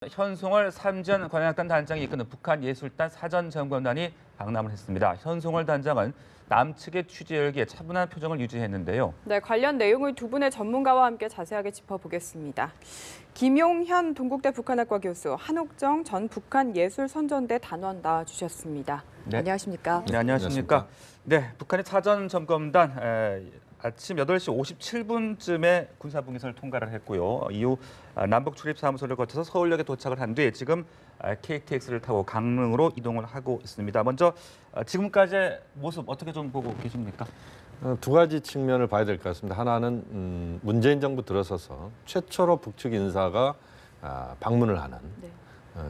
현송월 삼전 관현악단 단장이 이끄는 북한 예술단 사전점검단이 방남을 했습니다. 현송월 단장은 남측의 취재 열기에 차분한 표정을 유지했는데요. 네, 관련 내용을 두 분의 전문가와 함께 자세하게 짚어보겠습니다. 김용현 동국대 북한학과 교수, 한옥정 전 북한예술선전대 단원 나와주셨습니다. 네. 안녕하십니까? 네, 안녕하십니까? 네, 북한의 사전점검단 아침 8시 57분쯤에 군사분계선을 통과를 했고요. 이후 남북 출입사무소를 거쳐서 서울역에 도착을 한 뒤에 지금 KTX를 타고 강릉으로 이동을 하고 있습니다. 먼저 지금까지의 모습 어떻게 좀 보고 계십니까? 두 가지 측면을 봐야 될 것 같습니다. 하나는 문재인 정부 들어서서 최초로 북측 인사가 방문을 하는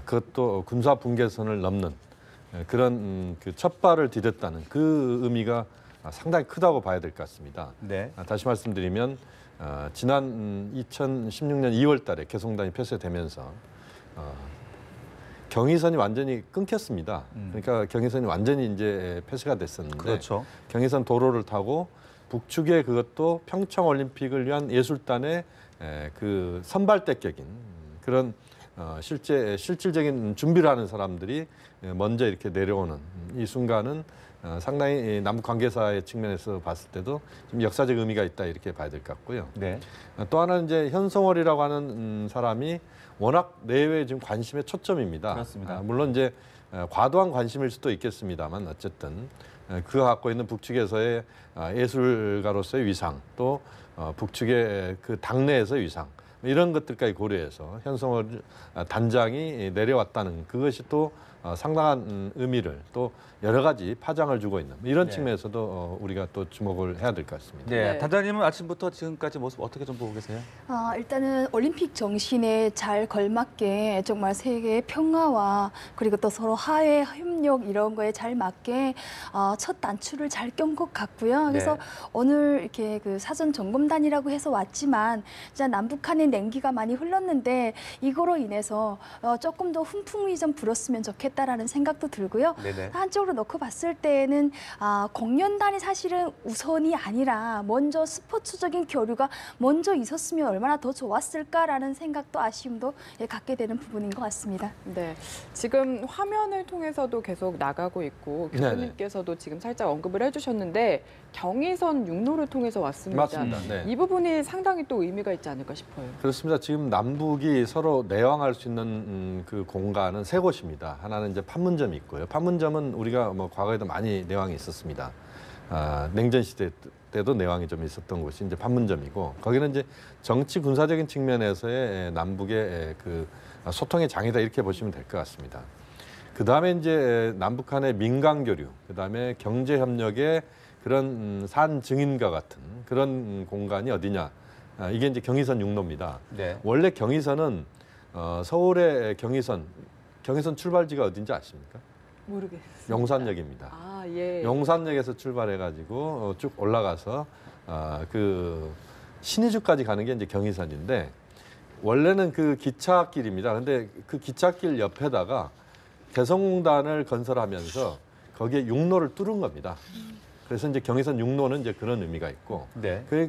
그것도 군사 분계선을 넘는 그런 그 첫 발을 디뎠다는 그 의미가 상당히 크다고 봐야 될 것 같습니다. 네. 다시 말씀드리면 지난 2016년 2월 달에 개성단이 폐쇄되면서 경의선이 완전히 끊겼습니다. 그러니까 경의선이 완전히 이제 폐쇄가 됐었는데 그렇죠. 경의선 도로를 타고 북측에 그것도 평창 올림픽을 위한 예술단의 그 선발대격인 그런 실질적인 준비를 하는 사람들이 먼저 이렇게 내려오는 이 순간은 상당히 남북 관계사의 측면에서 봤을 때도 좀 역사적 의미가 있다 이렇게 봐야 될 것 같고요. 네. 또 하나는 이제 현송월이라고 하는 사람이 워낙 내외 지금 관심의 초점입니다. 그렇습니다. 물론 이제 과도한 관심일 수도 있겠습니다만 어쨌든 그가 갖고 있는 북측에서의 예술가로서의 위상 또 북측의 그 당내에서의 위상 이런 것들까지 고려해서 현송월 단장이 내려왔다는 그것이 또 상당한 의미를 또 여러 가지 파장을 주고 있는 이런 측면에서도 우리가 또 주목을 해야 될 것 같습니다. 네, 단장님은 아침부터 지금까지 모습 어떻게 좀 보고 계세요? 일단은 올림픽 정신에 잘 걸맞게 정말 세계의 평화와 그리고 또 서로 화해, 협력 이런 거에 잘 맞게 첫 단추를 잘 껴온 것 같고요. 그래서 오늘 이렇게 그 사전 점검단이라고 해서 왔지만 진짜 남북한의 냉기가 많이 흘렀는데 이거로 인해서 조금 더 훈풍이 좀 불었으면 좋겠다라는 생각도 들고요. 네네. 한쪽으로 놓고 봤을 때는 공연단이 사실은 우선이 아니라 먼저 스포츠적인 교류가 먼저 있었으면 얼마나 더 좋았을까라는 생각도 아쉬움도 갖게 되는 부분인 것 같습니다. 네, 지금 화면을 통해서도 계속 나가고 있고 교수님께서도 지금 살짝 언급을 해주셨는데 경의선 육로를 통해서 왔습니다. 맞습니다. 네. 이 부분이 상당히 또 의미가 있지 않을까 싶어요. 그렇습니다. 지금 남북이 서로 내왕할 수 있는 그 공간은 세 곳입니다. 하나는 이제 판문점이 있고요. 판문점은 우리가 뭐 과거에도 많이 내왕이 있었습니다. 냉전 시대 때도 내왕이 좀 있었던 곳이 이제 판문점이고 거기는 이제 정치 군사적인 측면에서의 남북의 그 소통의 장이다 이렇게 보시면 될 것 같습니다. 그 다음에 이제 남북한의 민간 교류, 그 다음에 경제 협력의 그런 산 증인과 같은 그런 공간이 어디냐? 이게 이제 경의선 육로입니다. 네. 원래 경의선은 서울의 경의선 출발지가 어딘지 아십니까? 모르겠어요. 용산역입니다. 예. 용산역에서 출발해가지고 쭉 올라가서 그 신의주까지 가는 게 이제 경의선인데 원래는 그 기차길입니다. 근데 그 기차길 옆에다가 개성공단을 건설하면서 거기에 육로를 뚫은 겁니다. 그래서 이제 경의선 육로는 이제 그런 의미가 있고,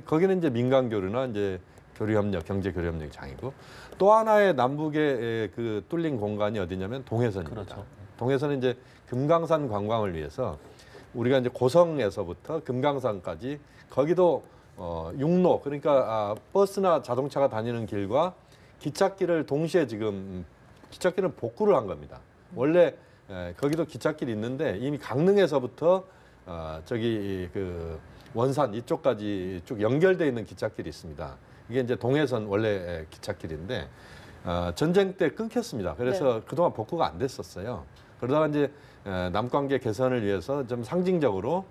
거기는 이제 민간 교류나 이제 교류협력, 경제 교류협력의 장이고, 또 하나의 남북의 그 뚫린 공간이 어디냐면 동해선입니다. 그렇죠. 동해선은 이제 금강산 관광을 위해서 우리가 이제 고성에서부터 금강산까지 거기도 육로 그러니까 버스나 자동차가 다니는 길과 기찻길을 동시에 지금 기찻길은 복구를 한 겁니다. 원래 거기도 기찻길이 있는데 이미 강릉에서부터 저기 그 원산 이쪽까지 쭉 연결되어 있는 기찻길이 있습니다. 이게 이제 동해선 원래 기찻길인데 전쟁 때 끊겼습니다. 그래서 그동안 복구가 안 됐었어요. 그러다가 이제 남관계 개선을 위해서 좀 상징적으로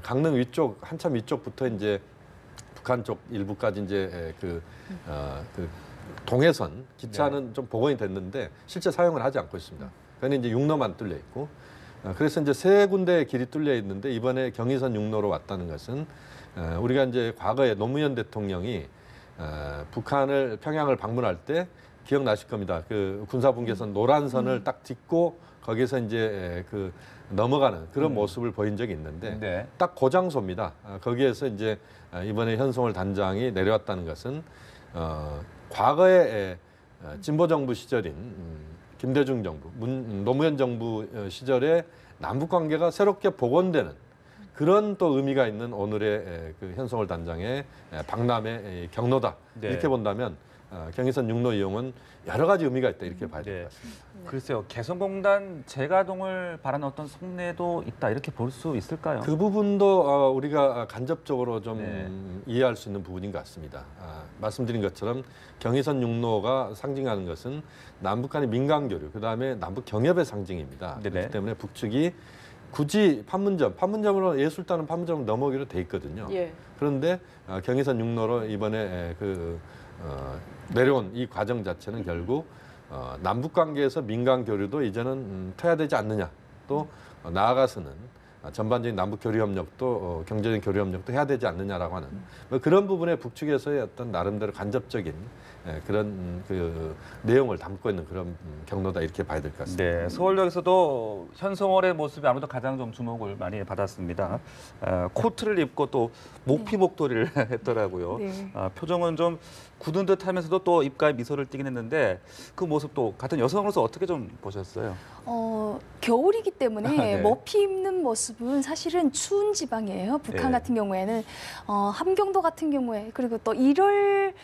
강릉 위쪽 한참 위쪽부터 이제 북한 쪽 일부까지 이제 그 동해선 기차는 좀 복원이 됐는데 실제 사용을 하지 않고 있습니다. 그건 이제 육로만 뚫려 있고 그래서 이제 세 군데의 길이 뚫려 있는데 이번에 경의선 육로로 왔다는 것은 우리가 이제 과거에 노무현 대통령이 북한을 평양을 방문할 때 기억나실 겁니다. 그 군사분계선 노란선을 딱 딛고 거기서 이제 그 넘어가는 그런 모습을 보인 적이 있는데 딱 그 장소입니다. 거기에서 이제 이번에 현송월 단장이 내려왔다는 것은 과거에 진보 정부 시절인 김대중 정부, 노무현 정부 시절에 남북 관계가 새롭게 복원되는 그런 또 의미가 있는 오늘의 그 현성월 단장의 박람회 경로다. 네. 이렇게 본다면 경의선 육로 이용은 여러 가지 의미가 있다 이렇게 봐야 될 것 같습니다. 글쎄요, 개성공단 재가동을 바라는 어떤 속내도 있다 이렇게 볼 수 있을까요? 그 부분도 우리가 간접적으로 좀 네. 이해할 수 있는 부분인 것 같습니다. 말씀드린 것처럼 경의선 육로가 상징하는 것은 남북 간의 민간 교류, 그다음에 남북 경협의 상징입니다. 네네. 그렇기 때문에 북측이 굳이 판문점으로 예술단은 판문점을 넘어오기로 돼 있거든요. 예. 그런데 경의선 육로로 이번에 내려온 이 과정 자체는 결국 남북 관계에서 민간 교류도 이제는 퇴화되지 않느냐. 또 나아가서는 전반적인 남북 교류 협력도 경제적인 교류 협력도 해야 되지 않느냐라고 하는 뭐 그런 부분에 북측에서의 어떤 나름대로 간접적인 그런 그 내용을 담고 있는 그런 경로다 이렇게 봐야 될 것 같습니다. 네, 서울역에서도 현성월의 모습이 아무래도 가장 좀 주목을 많이 받았습니다. 코트를 입고 또 목피 목도리를 했더라고요. 네. 표정은 좀 굳은 듯하면서도 또 입가에 미소를 띠긴 했는데 그 모습도 같은 여성으로서 어떻게 좀 보셨어요? 겨울이기 때문에 네. 머피 입는 모습은 사실은 추운 지방이에요. 북한 네. 같은 경우에는 함경도 같은 경우에 그리고 또 1월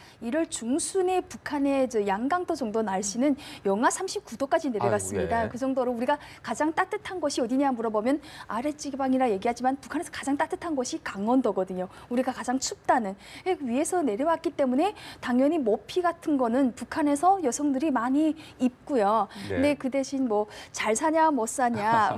중순에 북한의 저 양강도 정도 날씨는 영하 39도까지 내려갔습니다. 아이고, 예. 그 정도로 우리가 가장 따뜻한 곳이 어디냐 물어보면 아랫지방이라 얘기하지만 북한에서 가장 따뜻한 곳이 강원도거든요. 우리가 가장 춥다는 위에서 내려왔기 때문에 당연히 모피 같은 거는 북한에서 여성들이 많이 입고요. 네. 근데 그 대신 뭐 잘 사냐 못 사냐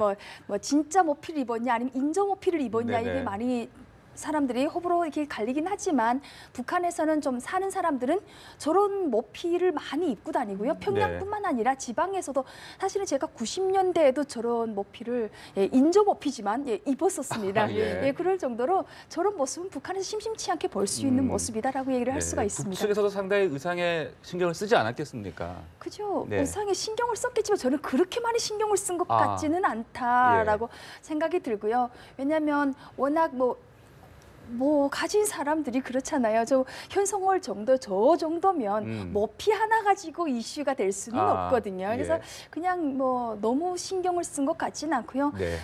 뭐 진짜 모피를 입었냐 아니면 인조 모피를 입었냐 네네. 이게 많이 사람들이 호불호 이렇게 갈리긴 하지만 북한에서는 좀 사는 사람들은 저런 모피를 많이 입고 다니고요. 평양뿐만 아니라 지방에서도 사실은 제가 90년대에도 저런 모피를 인조 모피지만 입었었습니다. 예. 그럴 정도로 저런 모습은 북한에서 심심치 않게 볼 수 있는 모습이다라고 얘기를 할 수가 있습니다. 북측에서도 상당히 의상에 신경을 쓰지 않았겠습니까? 그죠. 네. 의상에 신경을 썼겠지만 저는 그렇게 많이 신경을 쓴 것 아. 같지는 않다라고 생각이 들고요. 왜냐하면 워낙 뭐 가진 사람들이 그렇잖아요. 저 현성월 정도 저 정도면 모피 하나 가지고 이슈가 될 수는 없거든요. 그래서 예. 그냥 뭐 너무 신경을 쓴 것 같지는 않고요. 네.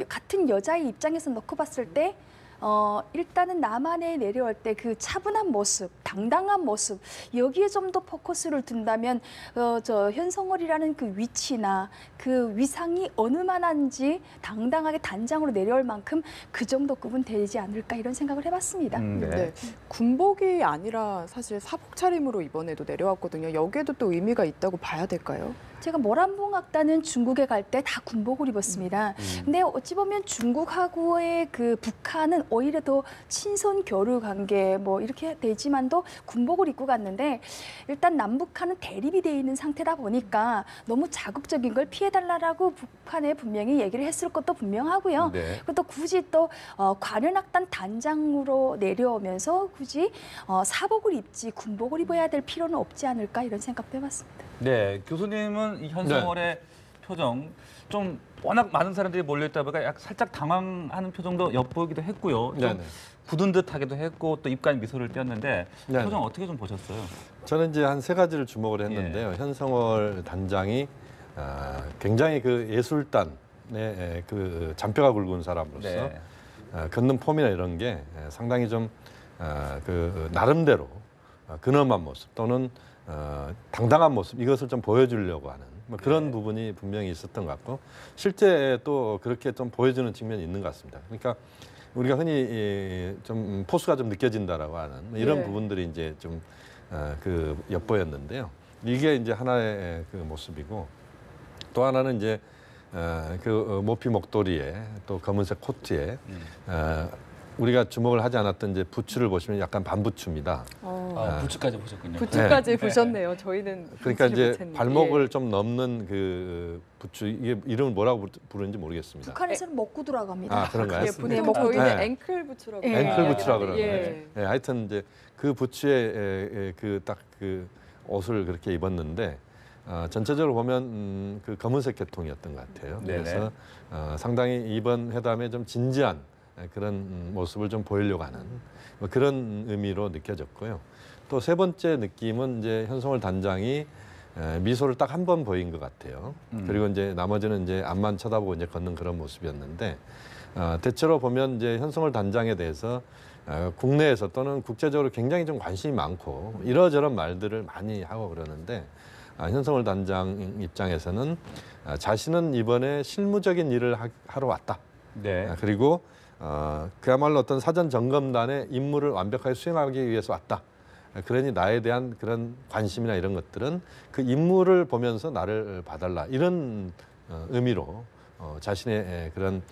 같은 여자의 입장에서 놓고 봤을 때 일단은 남한에 내려올 때 그 차분한 모습, 당당한 모습 여기에 좀 더 포커스를 둔다면 저 현성월이라는 그 위치나 그 위상이 어느 만한지 당당하게 단장으로 내려올 만큼 그 정도 급은 되지 않을까 이런 생각을 해봤습니다. 네. 네. 군복이 아니라 사실 사복 차림으로 이번에도 내려왔거든요. 여기에도 또 의미가 있다고 봐야 될까요? 제가 모란봉악단은 중국에 갈 때 다 군복을 입었습니다. 근데 어찌 보면 중국하고의 그 북한은 오히려 더 친선 교류 관계 뭐 이렇게 되지만도 군복을 입고 갔는데 일단 남북한은 대립이 돼 있는 상태다 보니까 너무 자극적인 걸 피해달라고 북한에 분명히 얘기를 했을 것도 분명하고요. 네. 그리고 또 굳이 또 관현악단 단장으로 내려오면서 굳이 사복을 입지 군복을 입어야 될 필요는 없지 않을까 이런 생각도 해봤습니다. 네, 교수님은 이 현성월의 표정 좀 워낙 많은 사람들이 몰려있다 보니까 약 살짝 당황하는 표정도 엿보이기도 했고요. 좀 네네. 굳은 듯하기도 했고 또 입가에 미소를 띄었는데 네네. 표정 어떻게 좀 보셨어요? 저는 이제 한 세 가지를 주목을 했는데요. 현성월 단장이 굉장히 그 예술단의 그 잔뼈가 굵은 사람으로서 네. 걷는 폼이나 이런 게 상당히 좀 그 나름대로 근엄한 모습 또는 당당한 모습 이것을 좀 보여주려고 하는 뭐 그런 네. 부분이 분명히 있었던 것 같고 실제 또 그렇게 좀 보여주는 측면이 있는 것 같습니다. 그러니까 우리가 흔히 좀 포스가 좀 느껴진다라고 하는 뭐 이런 네. 부분들이 이제 좀 그 엿보였는데요. 이게 이제 하나의 그 모습이고 또 하나는 이제 그 모피 목도리에 또 검은색 코트에 우리가 주목을 하지 않았던 이제 부츠를 보시면 약간 반부츠입니다. 부츠까지 보셨군요. 부츠까지 보셨네요. 저희는 그러니까 보지를 이제 못했는데. 발목을 좀 넘는 그 부츠 이게 이름을 뭐라고 부르는지 모르겠습니다. 북한에서는 먹구두라고 합니다. 그런가요? 예, 네, 보통 저희는 네. 앵클 부츠라고 예. 앵클 부츠라 이야기를 그러는데, 하는데, 예. 하여튼 이제 그 부츠에 그 딱 그 옷을 그렇게 입었는데 전체적으로 보면 그 검은색 계통이었던 것 같아요. 네네. 그래서 상당히 이번 회담에 좀 진지한 그런 모습을 좀 보이려고 하는 뭐 그런 의미로 느껴졌고요. 또 세 번째 느낌은 이제 현성월 단장이 미소를 딱 한 번 보인 것 같아요. 그리고 이제 나머지는 이제 앞만 쳐다보고 이제 걷는 그런 모습이었는데 대체로 보면 이제 현성월 단장에 대해서 국내에서 또는 국제적으로 굉장히 좀 관심이 많고 이러저런 말들을 많이 하고 그러는데 현성월 단장 입장에서는 자신은 이번에 실무적인 일을 하러 왔다. 네. 그리고 그야말로 어떤 사전 점검단의 임무를 완벽하게 수행하기 위해서 왔다. 그러니 나에 대한 그런 관심이나 이런 것들은 그 임무를 보면서 나를 봐달라 이런 의미로 자신의 그런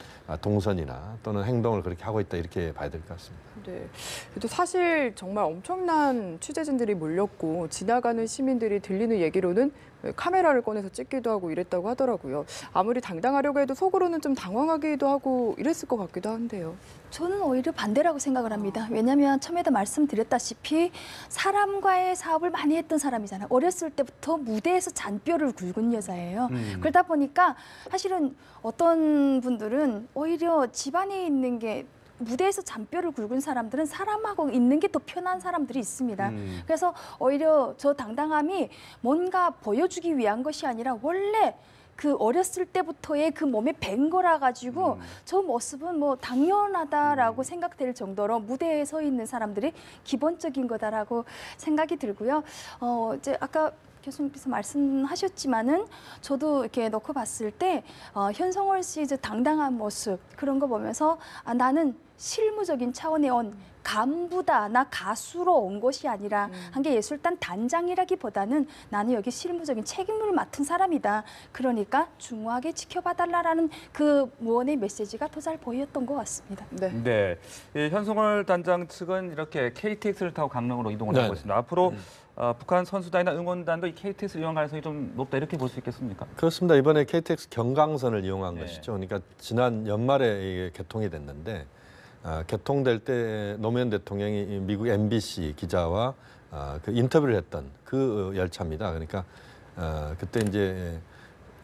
동선이나 또는 행동을 그렇게 하고 있다 이렇게 봐야 될 것 같습니다. 네. 그래도 사실 정말 엄청난 취재진들이 몰렸고 지나가는 시민들이 들리는 얘기로는 카메라를 꺼내서 찍기도 하고 이랬다고 하더라고요. 아무리 당당하려고 해도 속으로는 좀 당황하기도 하고 이랬을 것 같기도 한데요. 저는 오히려 반대라고 생각을 합니다. 왜냐하면 처음에도 말씀드렸다시피 사람과의 사업을 많이 했던 사람이잖아요. 어렸을 때부터 무대에서 잔뼈를 굵은 여자예요. 그러다 보니까 사실은 어떤 분들은 오히려 집안에 있는 게 무대에서 잔뼈를 굵은 사람들은 사람하고 있는 게 더 편한 사람들이 있습니다. 그래서 오히려 저 당당함이 뭔가 보여주기 위한 것이 아니라 원래 그 어렸을 때부터의 그 몸에 밴 거라 가지고 저 모습은 뭐 당연하다라고 생각될 정도로 무대에 서 있는 사람들이 기본적인 거다라고 생각이 들고요. 이제 아까 교수님께서 말씀하셨지만은 저도 이렇게 놓고 봤을 때 현성월 씨 이제 당당한 모습 그런 거 보면서 나는 실무적인 차원에 온 간부다, 나 가수로 온 것이 아니라 한 게 예술단 단장이라기보다는 나는 여기 실무적인 책임을 맡은 사람이다. 그러니까 중후하게 지켜봐달라라는 그 무언의 메시지가 더 잘 보였던 것 같습니다. 네. 네. 이 현성월 단장 측은 이렇게 KTX를 타고 강릉으로 이동을 네. 하고 있습니다. 앞으로 북한 선수단이나 응원단도 이 KTX를 이용 가능성이 좀 높다 이렇게 볼 수 있겠습니까? 그렇습니다. 이번에 KTX 경강선을 이용한 네. 것이죠. 그러니까 지난 연말에 이게 개통이 됐는데 개통될 때 노무현 대통령이 미국 MBC 기자와 그 인터뷰를 했던 그 열차입니다. 그러니까 그때 이제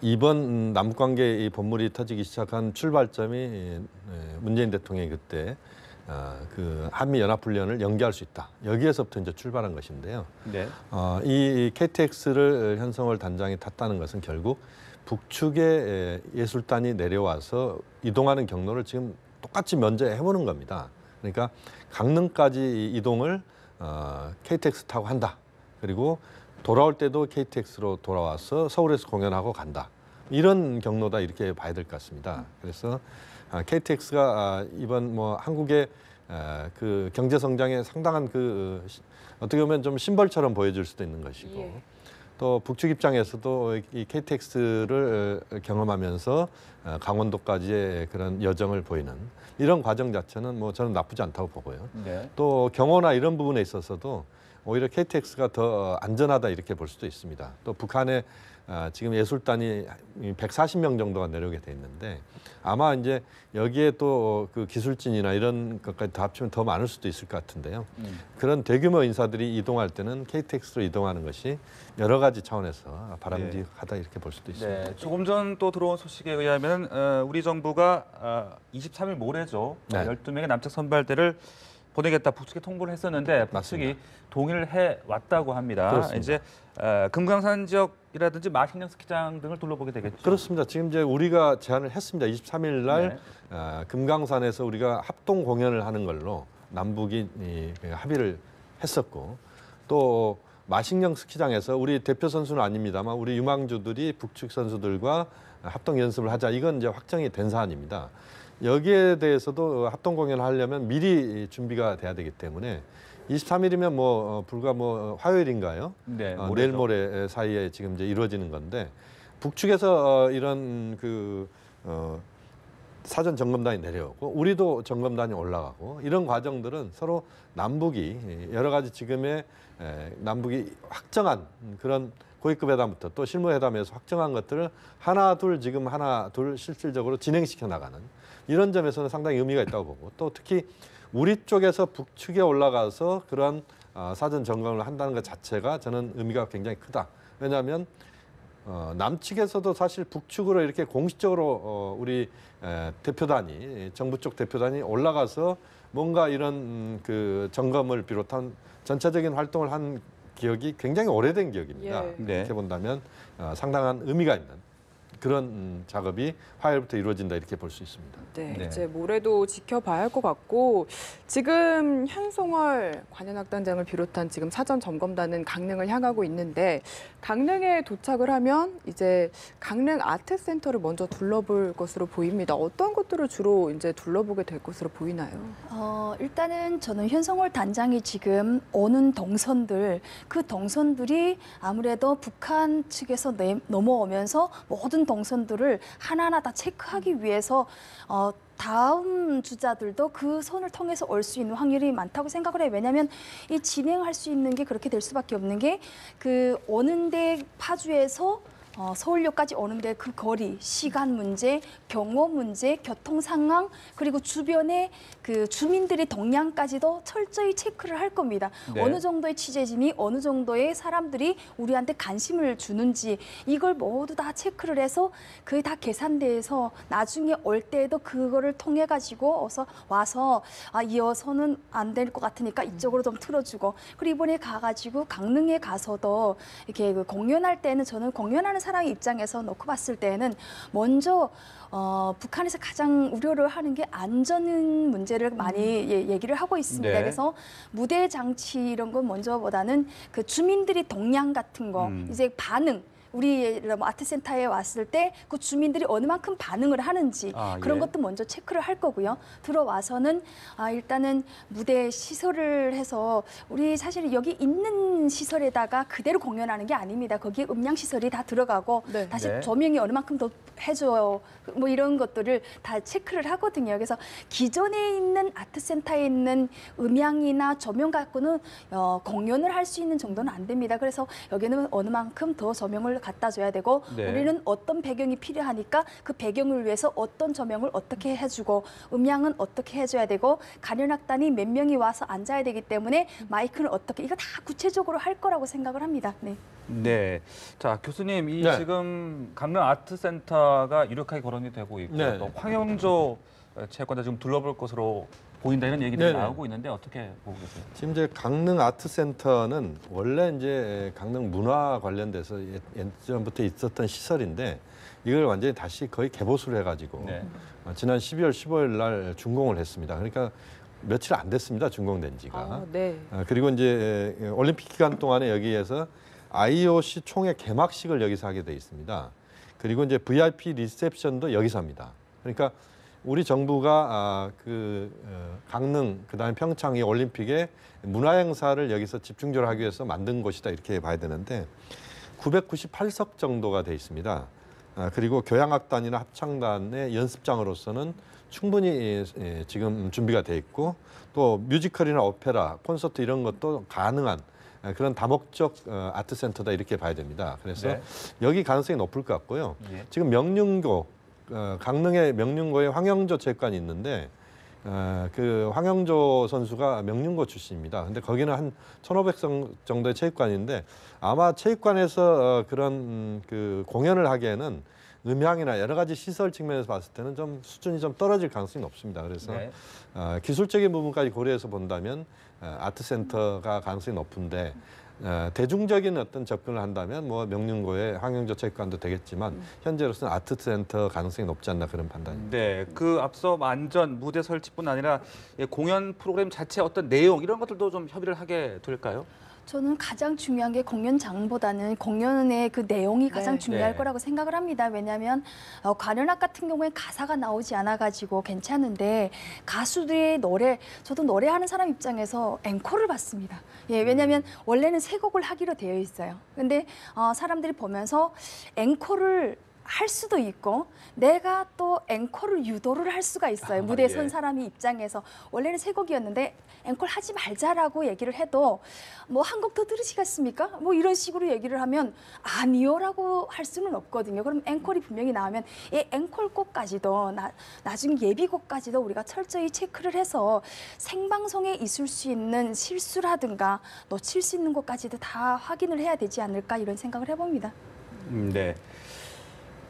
이번 남북관계 이 본물이 터지기 시작한 출발점이 문재인 대통령이 그때 그 한미 연합훈련을 연기할 수 있다. 여기에서부터 이제 출발한 것인데요. 네. 이 KTX를 현성월 단장이 탔다는 것은 결국 북측의 예술단이 내려와서 이동하는 경로를 지금 똑같이 면제해보는 겁니다. 그러니까 강릉까지 이동을 KTX 타고 한다. 그리고 돌아올 때도 KTX로 돌아와서 서울에서 공연하고 간다. 이런 경로다 이렇게 봐야 될 것 같습니다. 그래서 KTX가 이번 뭐 한국의 그 경제 성장에 상당한 그 어떻게 보면 좀 심벌처럼 보여줄 수도 있는 것이고 예. 또 북측 입장에서도 이 KTX를 경험하면서 강원도까지의 그런 여정을 보이는 이런 과정 자체는 뭐 저는 나쁘지 않다고 보고요. 네. 또 경호나 이런 부분에 있어서도 오히려 KTX가 더 안전하다 이렇게 볼 수도 있습니다. 또 북한에 지금 예술단이 140명 정도가 내려오게 돼 있는데 아마 이제 여기에 또 그 기술진이나 이런 것까지 다 합치면 더 많을 수도 있을 것 같은데요. 그런 대규모 인사들이 이동할 때는 KTX로 이동하는 것이 여러 가지 차원에서 바람직하다 이렇게 볼 수도 있습니다. 네. 조금 전 또 들어온 소식에 의하면 우리 정부가 23일 모레죠. 네. 12명의 남측 선발대를 보내겠다 북측에 통보를 했었는데 북측이 맞습니다. 동의를 해 왔다고 합니다. 그렇습니다. 이제 금강산 지역이라든지 마신령 스키장 등을 둘러보게 되겠죠. 그렇습니다. 지금 이제 우리가 제안을 했습니다. 23일 날 금강산에서 우리가 합동 공연을 하는 걸로 남북이 합의를 했었고 또 마신령 스키장에서 우리 대표 선수는 아닙니다만 우리 유망주들이 북측 선수들과 합동 연습을 하자. 이건 이제 확정이 된 사안입니다. 여기에 대해서도 합동 공연을 하려면 미리 준비가 돼야 되기 때문에 23일이면 뭐 불과 뭐 화요일인가요? 네, 내일 모레 사이에 지금 이제 이루어지는 건데 북측에서 이런 그 사전 점검단이 내려오고 우리도 점검단이 올라가고 이런 과정들은 서로 남북이 여러 가지 지금의 남북이 확정한 그런 고위급 회담부터 또 실무 회담에서 확정한 것들을 하나 둘 지금 하나 둘 실질적으로 진행시켜 나가는 이런 점에서는 상당히 의미가 있다고 보고 또 특히 우리 쪽에서 북측에 올라가서 그런 사전 점검을 한다는 것 자체가 저는 의미가 굉장히 크다. 왜냐하면 남측에서도 사실 북측으로 이렇게 공식적으로 우리 대표단이 정부 쪽 대표단이 올라가서 뭔가 이런 그 점검을 비롯한 전체적인 활동을 한 기억이 굉장히 오래된 기억입니다. 예. 네. 이렇게 본다면 상당한 의미가 있는 그런 작업이 화요일부터 이루어진다 이렇게 볼 수 있습니다. 네, 네. 이제 모레도 지켜봐야 할 것 같고 지금 현송월 관현악단장을 비롯한 지금 사전 점검단은 강릉을 향하고 있는데 강릉에 도착을 하면 이제 강릉 아트센터를 먼저 둘러볼 것으로 보입니다. 어떤 것들을 주로 이제 둘러보게 될 것으로 보이나요? 일단은 저는 현성월 단장이 지금 오는 동선들, 그 동선들이 아무래도 북한 측에서 넘어오면서 모든 동선들을 하나하나 다 체크하기 위해서 다음 주자들도 그 선을 통해서 올 수 있는 확률이 많다고 생각을 해요. 왜냐하면 이 진행할 수 있는 게 그렇게 될 수밖에 없는 게 그 오는데 파주에서 서울역까지 오는데 그 거리, 시간 문제, 경호 문제, 교통 상황 그리고 주변의 그 주민들의 동향까지도 철저히 체크를 할 겁니다. 네. 어느 정도의 취재진이 어느 정도의 사람들이 우리한테 관심을 주는지 이걸 모두 다 체크를 해서 그게 다 계산돼서 나중에 올 때에도 그거를 통해 가지고 와서 이어서는 안 될 것 같으니까 이쪽으로 좀 틀어주고 그리고 이번에 가가지고 강릉에 가서도 이렇게 그 공연할 때는 저는 공연하는 사람 입장에서 놓고 봤을 때는 먼저 북한에서 가장 우려를 하는 게 안전 문제를 많이 얘기를 하고 있습니다. 네. 그래서 무대 장치 이런 건 먼저보다는 그 주민들이 동향 같은 거 이제 반응 우리 아트센터에 왔을 때 그 주민들이 어느 만큼 반응을 하는지 그런 예. 것도 먼저 체크를 할 거고요. 들어와서는 일단은 무대 시설을 해서 우리 사실 여기 있는 시설에다가 그대로 공연하는 게 아닙니다. 거기에 음향 시설이 다 들어가고 네. 다시 네. 조명이 어느 만큼 더 해줘요. 뭐 이런 것들을 다 체크를 하거든요. 그래서 기존에 있는 아트센터에 있는 음향이나 조명 갖고는 공연을 할 수 있는 정도는 안 됩니다. 그래서 여기는 어느 만큼 더 조명을 갖다 줘야 되고 네. 우리는 어떤 배경이 필요하니까 그 배경을 위해서 어떤 조명을 어떻게 해주고 음향은 어떻게 해줘야 되고 관현악단이 몇 명이 와서 앉아야 되기 때문에 마이크는 어떻게 이거 다 구체적으로 할 거라고 생각을 합니다. 네. 네. 자, 교수님, 이 네. 지금 강릉 아트센터가 이렇게 거론이 되고 있고 네. 또 황영조 체육관도 지금 둘러볼 것으로 보인다 이런 얘기들이 네네. 나오고 있는데 어떻게 보고 계세요? 지금 이제 강릉 아트센터는 원래 이제 강릉 문화 관련돼서 예전부터 있었던 시설인데 이걸 완전히 다시 거의 개보수를 해가지고 네. 지난 12월 15일 날 준공을 했습니다. 그러니까 며칠 안 됐습니다. 준공된 지가. 네. 그리고 이제 올림픽 기간 동안에 여기에서 IOC 총회 개막식을 여기서 하게 돼 있습니다. 그리고 이제 VIP 리셉션도 여기서 합니다. 그러니까 우리 정부가 강릉 그다음에 평창이 올림픽에 문화 행사를 여기서 집중적으로 하기 위해서 만든 곳이다 이렇게 봐야 되는데 998석 정도가 돼 있습니다. 그리고 교향악단이나 합창단의 연습장으로서는 충분히 지금 준비가 돼 있고 또 뮤지컬이나 오페라, 콘서트 이런 것도 가능한 그런 다목적 아트센터다 이렇게 봐야 됩니다. 그래서 네. 여기 가능성이 높을 것 같고요. 예. 지금 명륜고 강릉의 명륜고에 황영조 체육관이 있는데 그 황영조 선수가 명륜고 출신입니다. 근데 거기는 한 1,500석 정도의 체육관인데 아마 체육관에서 그런 그 공연을 하기에는 음향이나 여러 가지 시설 측면에서 봤을 때는 좀 수준이 좀 떨어질 가능성이 높습니다. 그래서 네. 기술적인 부분까지 고려해서 본다면 아트센터가 가능성이 높은데 대중적인 어떤 접근을 한다면 뭐 명륜고의 황영조 체육관도 되겠지만 현재로서는 아트센터 가능성이 높지 않나 그런 판단입니다. 네, 그 앞서 안전, 무대 설치뿐 아니라 공연 프로그램 자체 어떤 내용 이런 것들도 좀 협의를 하게 될까요? 저는 가장 중요한 게 공연장보다는 공연의 그 내용이 가장 네. 중요할 네. 거라고 생각을 합니다. 왜냐하면 관현악 같은 경우에 가사가 나오지 않아가지고 괜찮은데 가수들의 노래, 저도 노래하는 사람 입장에서 앵콜을 받습니다. 예, 왜냐하면 원래는 세 곡을 하기로 되어 있어요. 근데 사람들이 보면서 앵콜을 할 수도 있고 내가 또 앵콜을 유도를 할 수가 있어요. 무대에 선 예. 사람이 입장에서 원래는 세 곡이었는데 앵콜 하지 말자라고 얘기를 해도 뭐 한 곡 더 들으시겠습니까? 뭐 이런 식으로 얘기를 하면 아니요라고 할 수는 없거든요. 그럼 앵콜이 분명히 나오면 이 앵콜곡까지도 나중에 예비곡까지도 우리가 철저히 체크를 해서 생방송에 있을 수 있는 실수라든가 놓칠 수 있는 것까지도 다 확인을 해야 되지 않을까 이런 생각을 해봅니다. 네.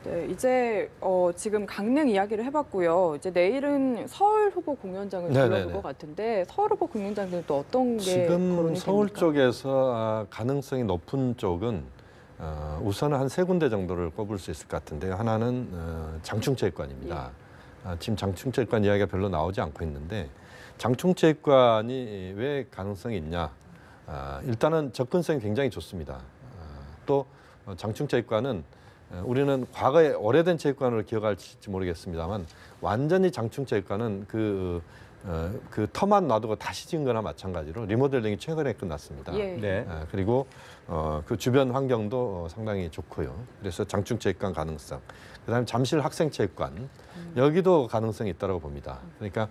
네, 이제 지금 강릉 이야기를 해봤고요. 이제 내일은 서울 후보 공연장을 네네네. 둘러볼 것 같은데 서울 후보 공연장들은 또 어떤 게 지금 거론이 서울 됩니까? 쪽에서 가능성이 높은 쪽은 우선은 한 3군데 정도를 꼽을 수 있을 것 같은데요. 하나는 장충체육관입니다. 지금 장충체육관 이야기가 별로 나오지 않고 있는데 장충체육관이 왜 가능성이 있냐? 일단은 접근성이 굉장히 좋습니다. 또 장충체육관은 우리는 과거에 오래된 체육관으로 기억할지 모르겠습니다만 완전히 장충체육관은 그 터만 놔두고 다시 지은 거나 마찬가지로 리모델링이 최근에 끝났습니다. 예. 네. 그리고 그 주변 환경도 상당히 좋고요. 그래서 장충체육관 가능성, 그다음에 잠실 학생체육관 여기도 가능성이 있다고 봅니다. 그러니까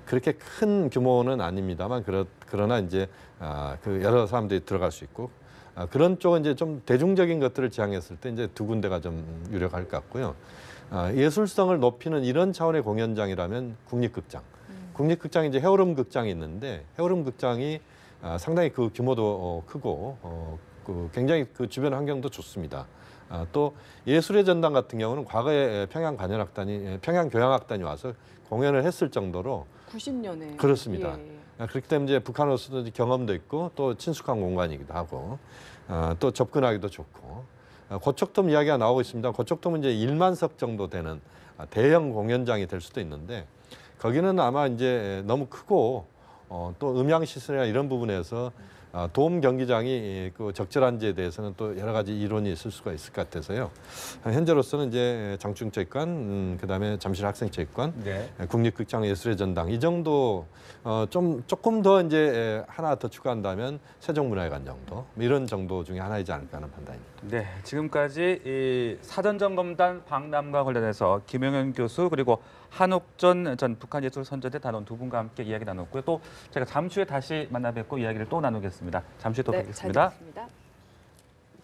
그렇게 큰 규모는 아닙니다만 그러나 이제 그 여러 사람들이 들어갈 수 있고 그런 쪽은 이제 좀 대중적인 것들을 지향했을 때 이제 2군데가 좀 유력할 것 같고요. 예술성을 높이는 이런 차원의 공연장이라면 국립극장. 국립극장이 이제 해오름 극장이 있는데 해오름 극장이 상당히 그 규모도 크고 그 굉장히 그 주변 환경도 좋습니다. 또 예술의 전당 같은 경우는 과거에 평양교향악단이 와서 공연을 했을 정도로 90년에 그렇습니다. 예. 그렇기 때문에 이제 북한으로서도 경험도 있고 또 친숙한 공간이기도 하고 또 접근하기도 좋고 고척돔 이야기가 나오고 있습니다. 고척돔은 이제 1만 석 정도 되는 대형 공연장이 될 수도 있는데 거기는 아마 이제 너무 크고 또 음향 시설이나 이런 부분에서 돔 경기장이 그 적절한지에 대해서는 또 여러 가지 이론이 있을 수가 있을 것 같아서요. 현재로서는 이제 장충체육관, 그다음에 잠실 학생체육관, 네. 국립극장 예술의 전당 이 정도 조금 더 이제 하나 더 추가한다면 세종문화회관 정도 뭐 이런 정도 중에 하나이지 않을까 하는 판단입니다. 네, 지금까지 이 사전점검단 박람과 관련해서 김영현 교수 그리고 한옥전 전 북한예술선전대 단원 두 분과 함께 이야기 나눴고요. 또 제가 잠시 후에 다시 만나 뵙고 이야기를 또 나누겠습니다. 잠시 후에 또 네, 잘 뵙겠습니다. 들었습니다.